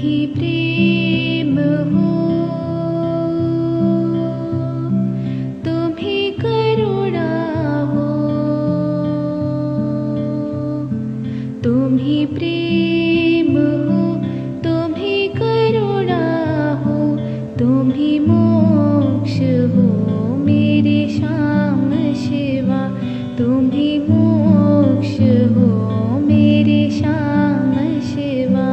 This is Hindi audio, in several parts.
ही प्रेम हो, तुम ही करुणा हो, तुम ही प्रेम हो, तुम ही करुणा हो, तुम ही मोक्ष हो मेरे श्याम शिवा, तुम ही मोक्ष हो मेरे श्याम शिवा।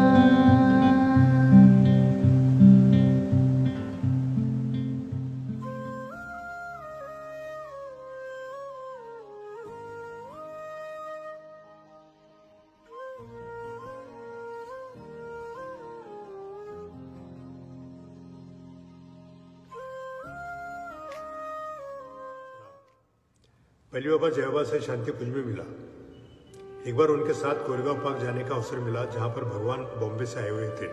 पहली बार जय बाबा से शांति कुंज में मिला। एक बार उनके साथ कोरेगांव पार्क जाने का अवसर मिला, जहां पर भगवान बॉम्बे से आए हुए थे।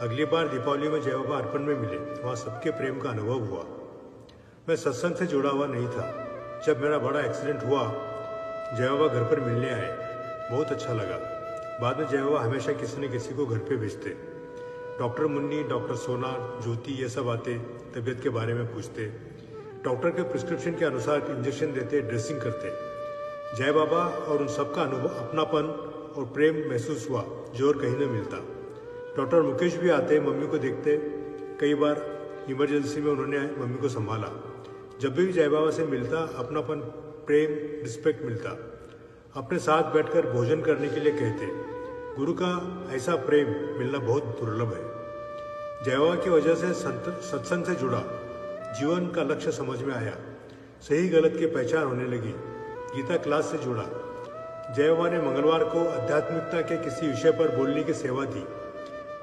अगली बार दीपावली में जय बाबा अर्पण में मिले, वहां सबके प्रेम का अनुभव हुआ। मैं सत्संग से जुड़ा हुआ नहीं था। जब मेरा बड़ा एक्सीडेंट हुआ, जय बाबा घर पर मिलने आए, बहुत अच्छा लगा। बाद में जय बाबा हमेशा किसी न किसी को घर पे भेजते। डॉक्टर मुन्नी, डॉक्टर सोना, ज्योति, ये सब आते, तबीयत के बारे में पूछते, डॉक्टर के प्रिस्क्रिप्शन के अनुसार इंजेक्शन देते, ड्रेसिंग करते। जय बाबा और उन सबका अनुभव, अपनापन और प्रेम महसूस हुआ जो और कहीं न मिलता। डॉक्टर मुकेश भी आते, मम्मी को देखते। कई बार इमरजेंसी में उन्होंने मम्मी को संभाला। जब भी जय बाबा से मिलता, अपनापन, प्रेम, रिस्पेक्ट मिलता। अपने साथ बैठकर भोजन करने के लिए कहते। गुरु का ऐसा प्रेम मिलना बहुत दुर्लभ है। जय बाबा की वजह से सत्संग से जुड़ा, जीवन का लक्ष्य समझ में आया, सही गलत की पहचान होने लगी। गीता क्लास से जुड़ा। जय बाबा ने मंगलवार को आध्यात्मिकता के किसी विषय पर बोलने की सेवा दी।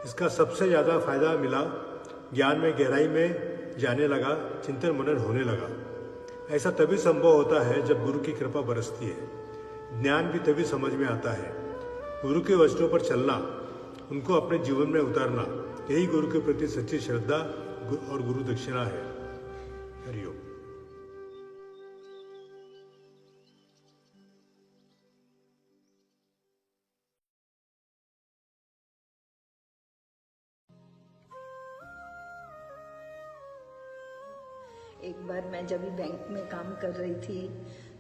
इसका सबसे ज़्यादा फायदा मिला। ज्ञान में गहराई में जाने लगा, चिंतन मनन होने लगा। ऐसा तभी संभव होता है जब गुरु की कृपा बरसती है। ज्ञान भी तभी समझ में आता है। गुरु के वचनों पर चलना, उनको अपने जीवन में उतारना, यही गुरु के प्रति सच्ची श्रद्धा और गुरु दक्षिणा है। हरिओम। एक बार मैं जब भी बैंक में काम कर रही थी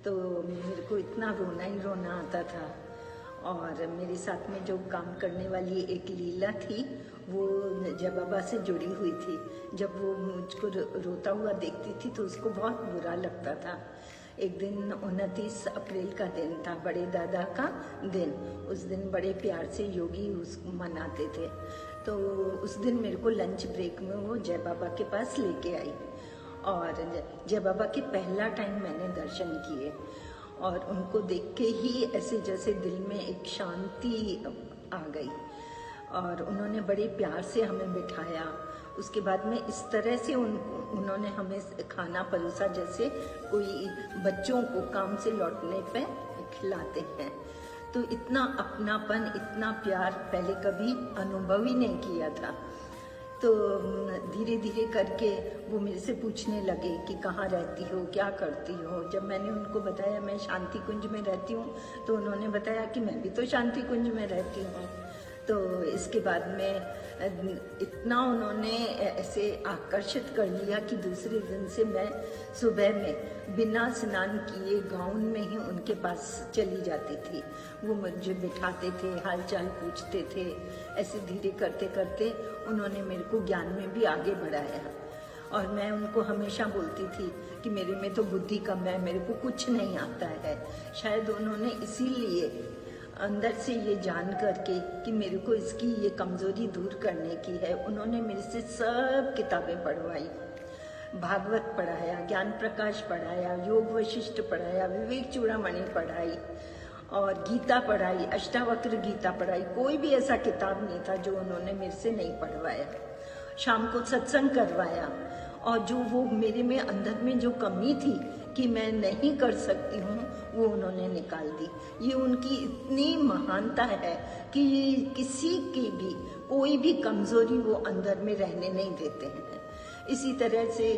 तो मेरे को इतना रोना ही रोना आता था। और मेरे साथ में जो काम करने वाली एक लीला थी, वो जय बाबा से जुड़ी हुई थी। जब वो मुझको रोता हुआ देखती थी तो उसको बहुत बुरा लगता था। एक दिन 29 अप्रैल का दिन था, बड़े दादा का दिन। उस दिन बड़े प्यार से योगी उसको मनाते थे। तो उस दिन मेरे को लंच ब्रेक में वो जय बाबा के पास लेके आई और जय बाबा के पहला टाइम मैंने दर्शन किए। और उनको देख के ही ऐसे जैसे दिल में एक शांति आ गई। और उन्होंने बड़े प्यार से हमें बिठाया। उसके बाद में इस तरह से उन्होंने हमें खाना परोसा जैसे कोई बच्चों को काम से लौटने पे खिलाते हैं। तो इतना अपनापन, इतना प्यार पहले कभी अनुभव ही नहीं किया था। तो धीरे धीरे करके वो मेरे से पूछने लगे कि कहाँ रहती हो, क्या करती हो। जब मैंने उनको बताया मैं शांति कुंज में रहती हूँ, तो उन्होंने बताया कि मैं भी तो शांति कुंज में रहती हूँ। तो इसके बाद में इतना उन्होंने ऐसे आकर्षित कर लिया कि दूसरे दिन से मैं सुबह में बिना स्नान किए गाउन में ही उनके पास चली जाती थी। वो मुझे बिठाते थे, हालचाल पूछते थे। ऐसे धीरे करते करते उन्होंने मेरे को ज्ञान में भी आगे बढ़ाया। और मैं उनको हमेशा बोलती थी कि मेरे में तो बुद्धि कम है, मेरे को कुछ नहीं आता है। शायद उन्होंने इसीलिए अंदर से ये जान करके कि मेरे को इसकी ये कमजोरी दूर करने की है, उन्होंने मेरे से सब किताबें पढ़वाई। भागवत पढ़ाया, ज्ञान प्रकाश पढ़ाया, योग वशिष्ठ पढ़ाया, विवेक चूड़ामणि पढ़ाई और गीता पढ़ाई, अष्टावक्र गीता पढ़ाई। कोई भी ऐसा किताब नहीं था जो उन्होंने मेरे से नहीं पढ़वाया। शाम को सत्संग करवाया। और जो वो मेरे में अंदर में जो कमी थी कि मैं नहीं कर सकती हूँ, वो उन्होंने निकाल दी। ये उनकी इतनी महानता है कि किसी की भी कोई भी कमजोरी वो अंदर में रहने नहीं देते हैं। इसी तरह से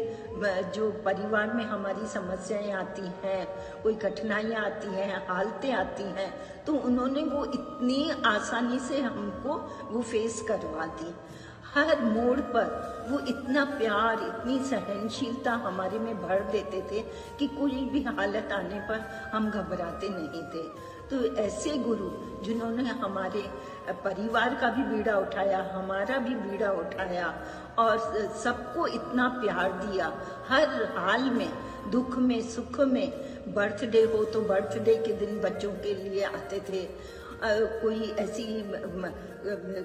जो परिवार में हमारी समस्याएं आती हैं, कोई कठिनाइयां आती हैं, हालतें आती हैं, तो उन्होंने वो इतनी आसानी से हमको वो फेस करवा दी। हर मोड़ पर वो इतना प्यार, इतनी सहनशीलता हमारे में भर देते थे कि कोई भी हालत आने पर हम घबराते नहीं थे। तो ऐसे गुरु जिन्होंने हमारे परिवार का भी बीड़ा उठाया, हमारा भी बीड़ा उठाया और सबको इतना प्यार दिया, हर हाल में, दुख में, सुख में। बर्थडे हो तो बर्थडे के दिन बच्चों के लिए आते थे, कोई ऐसी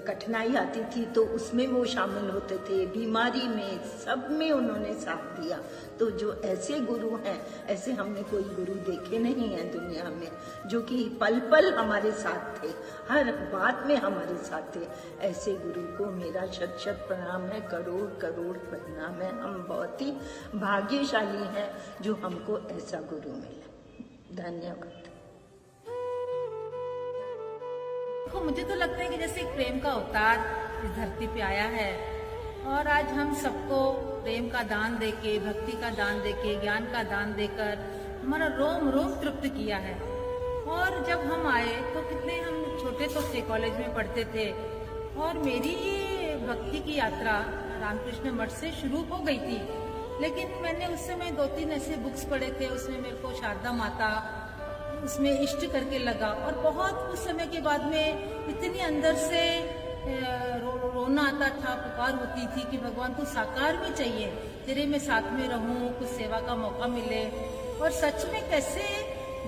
कठिनाई आती थी तो उसमें वो शामिल होते थे, बीमारी में, सब में उन्होंने साथ दिया। तो जो ऐसे गुरु हैं, ऐसे हमने कोई गुरु देखे नहीं हैं दुनिया में, जो कि पल पल हमारे साथ थे, हर बात में हमारे साथ थे। ऐसे गुरु को मेरा शत शत प्रणाम है, करोड़ करोड़ प्रणाम है। हम बहुत ही भाग्यशाली हैं जो हमको ऐसा गुरु मिला। धन्यवाद। तो मुझे तो लगता है कि जैसे एक प्रेम का अवतार इस धरती पे आया है और आज हम सबको प्रेम का दान देके, भक्ति का दान देके, ज्ञान का दान देकर हमारा रोम रोम तृप्त किया है। और जब हम आए तो कितने हम छोटे तो थे, कॉलेज में पढ़ते थे और मेरी ये भक्ति की यात्रा रामकृष्ण मठ से शुरू हो गई थी। लेकिन मैंने उस समय 2-3 ऐसे बुक्स पढ़े थे, उसमें मेरे को शारदा माता उसमें इष्ट करके लगा और बहुत उस समय के बाद में इतनी अंदर से रोना आता था, पुकार होती थी कि भगवान तू साकार में चाहिए, तेरे में साथ में रहूं, कुछ सेवा का मौका मिले। और सच में कैसे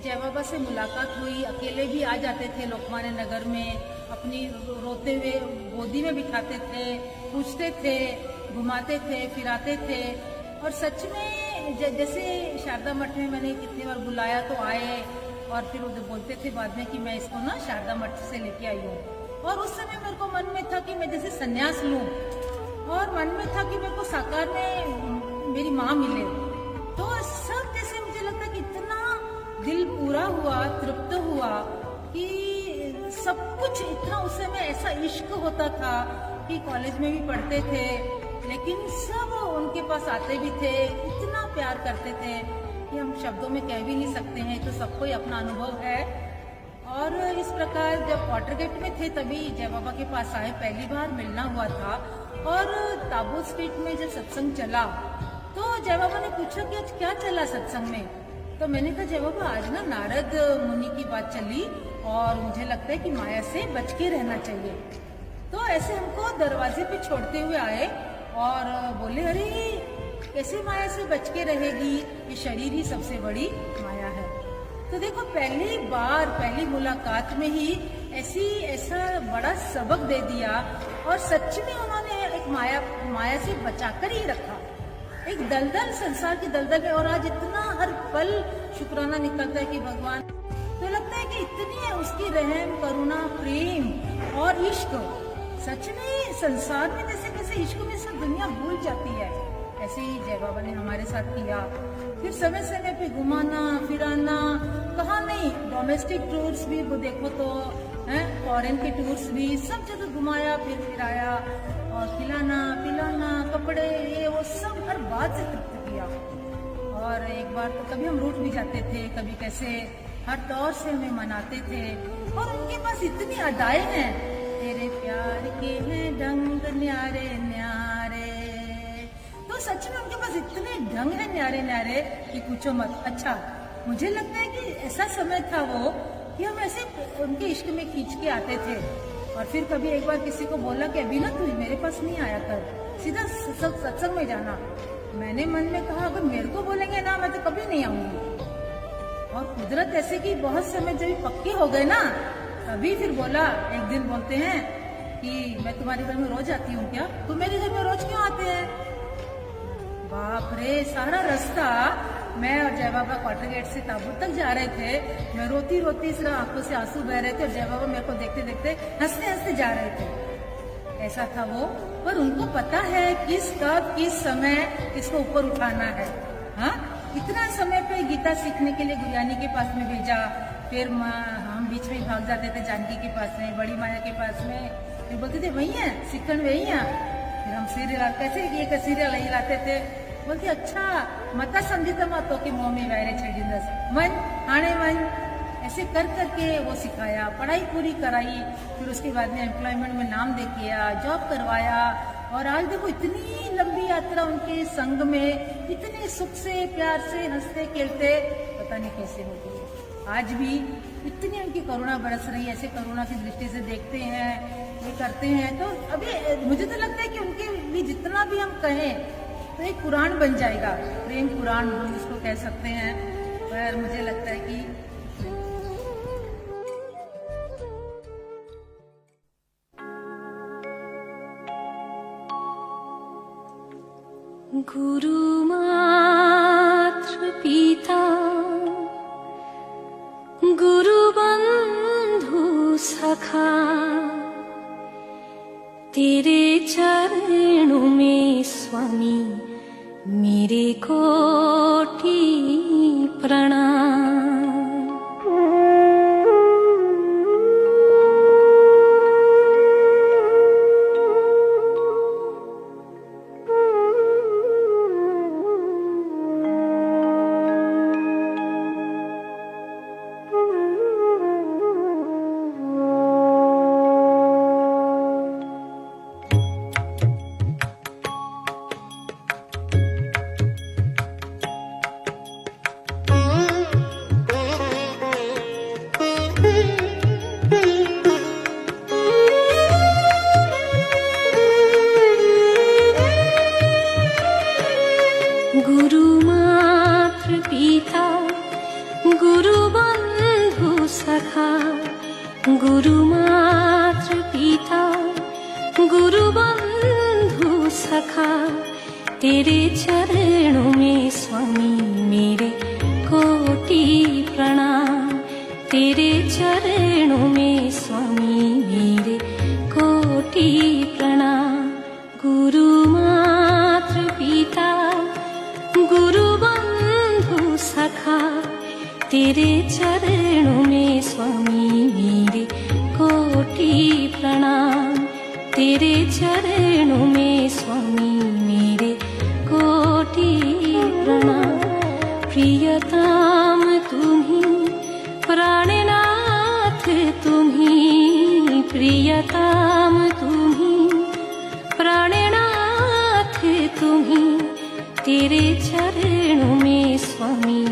जय बाबा से मुलाकात हुई, अकेले भी आ जाते थे लोकमान्य नगर में, अपनी रोते हुए गोदी में बिठाते थे, पूछते थे, घुमाते थे, फिराते थे। और सच में जैसे शारदा मठ में मैंने कितनी बार बुलाया तो आए और फिर वो बोलते थे बाद में कि मैं इसको ना शारदा मठ से लेके आई हूँ। और उस समय मेरे को मन में था कि मैं जैसे सन्यास लूं और मन में था कि मेरे को साकार में मेरी माँ मिले। तो सब जैसे मुझे लगता कि इतना दिल पूरा हुआ, तृप्त हुआ कि सब कुछ इतना उस समय ऐसा इश्क होता था कि कॉलेज में भी पढ़ते थे लेकिन सब उनके पास आते भी थे, इतना प्यार करते थे कि हम शब्दों में कह भी नहीं सकते हैं। तो सबको ही अपना अनुभव है। और इस प्रकार जब वाटरगेट में थे तभी जय बाबा के पास आए, पहली बार मिलना हुआ था। और ताबू स्ट्रीट में जब सत्संग चला तो जय बाबा ने पूछा कि आज क्या चला सत्संग में। तो मैंने कहा जय बाबा आज ना नारद मुनि की बात चली और मुझे लगता है कि माया से बच के रहना चाहिए। तो ऐसे हमको दरवाजे पे छोड़ते हुए आए और बोले अरे कैसे माया से बच के रहेगी, ये शरीर ही सबसे बड़ी माया है। तो देखो पहली बार, पहली मुलाकात में ही ऐसा बड़ा सबक दे दिया और सच में उन्होंने एक माया से बचाकर ही रखा। एक दलदल, संसार की दलदल है और आज इतना हर पल शुक्राना निकलता है कि भगवान, तो लगता है कि इतनी उसकी रहम, करुणा, प्रेम और इश्क। सच में संसार में जैसे कैसे इश्क में सब दुनिया भूल जाती है, ऐसे ही जय बाबा ने हमारे साथ किया। फिर समय समय पे घुमाना फिराना, कहाँ नहीं, डोमेस्टिक टूर्स भी वो देखो तो हैं, फॉरेन के टूर्स भी, सब जगह घुमाया फिर फिराया और खिलाना पिलाना, कपड़े, ये वो सब हर बात से तृप्त किया। और एक बार तो कभी हम रूठ भी जाते थे, कभी कैसे हर दौर से हमें मनाते थे। और उनके पास इतनी अदाएं हैं, तेरे प्यार के हैं ढंग न्यारे न्यारे। तो सच में उनके पास इतने ढंग है न्यारे न्यारे कि पूछो मत। अच्छा, मुझे लगता है कि ऐसा समय था वो कि हम ऐसे उनके इश्क में खींच के आते थे। और फिर कभी एक बार किसी को बोला कि अभी ना तू मेरे पास नहीं आया कर, सीधा सत्संग में जाना। मैंने मन में कहा अगर मेरे को बोलेंगे ना मैं तो कभी नहीं आऊंगी। और कुदरत ऐसे कि बहुत समय जब पक्के हो गए ना, तभी फिर बोला, एक दिन बोलते हैं कि मैं तुम्हारे घर में रोज आती हूँ क्या, तुम मेरे घर में रोज क्यों आते हैं। बाप रे, सारा रास्ता मैं और जय बाबा क्वार्टर गेट से ताबूत तक जा रहे थे, मैं रोती रोती सिर्फ आंखों से आंसू बह रहे थे और जय बाबा मेरे को देखते देखते हंसते हंसते जा रहे थे। ऐसा था वो, पर उनको पता है किस कब किस समय किसको ऊपर उठाना है। हाँ, इतना समय पे गीता सीखने के लिए गुरजानी के पास में भेजा, फिर हम बीच में भाग जाते थे जानकी के पास में, बड़ी माया के पास में, फिर बोलते थे वही है सीखन वही है, फिर हम सीरियल कैसे ये सीरियल यही लाते थे, बोलते अच्छा मता संगीत मत की मम्मी वायरे छेड़ींदस मन आने मन, ऐसे कर करके वो सिखाया, पढ़ाई पूरी कराई, फिर उसके बाद में एम्प्लॉयमेंट में नाम दे किया, जॉब करवाया, और आज देखो इतनी लंबी यात्रा उनके संग में, इतने सुख से प्यार से हंसते खेलते, पता नहीं कैसे होती है। आज भी इतनी उनकी करुणा बरस रही है, ऐसे करुणा की दृष्टि से देखते हैं, ये करते हैं। तो अभी मुझे तो लगता है कि उनके भी जितना भी हम कहें तो एक पुराण बन जाएगा, प्रेम पुराण हम इसको कह सकते हैं। पर मुझे लगता है कि गुरु मातृ पिता गुरु बंधु सखा, तेरे चरणों में स्वामी मेरे कोटि प्रणाम। गुरु मातृ पिता गुरु बंधु सखा, गुरु मातृ पिता गुरु बंधु सखा, तेरे चरणों में स्वामी मेरे कोटि प्रणाम। तेरे चरणों में स्वामी मेरे कोटि प्रणाम। गुरु मातृ पिता गुरु बंधु सखा, तेरे चरणों में स्वामी मेरे कोटि प्रणाम। तेरे चरणों में स्वामी मेरे कोटि प्रणाम। प्रियतम तुम्ही प्राणनाथ तुम्ही, प्रियतम तुम्ही प्राणनाथ तुम्ही, तेरे चरणों में स्वामी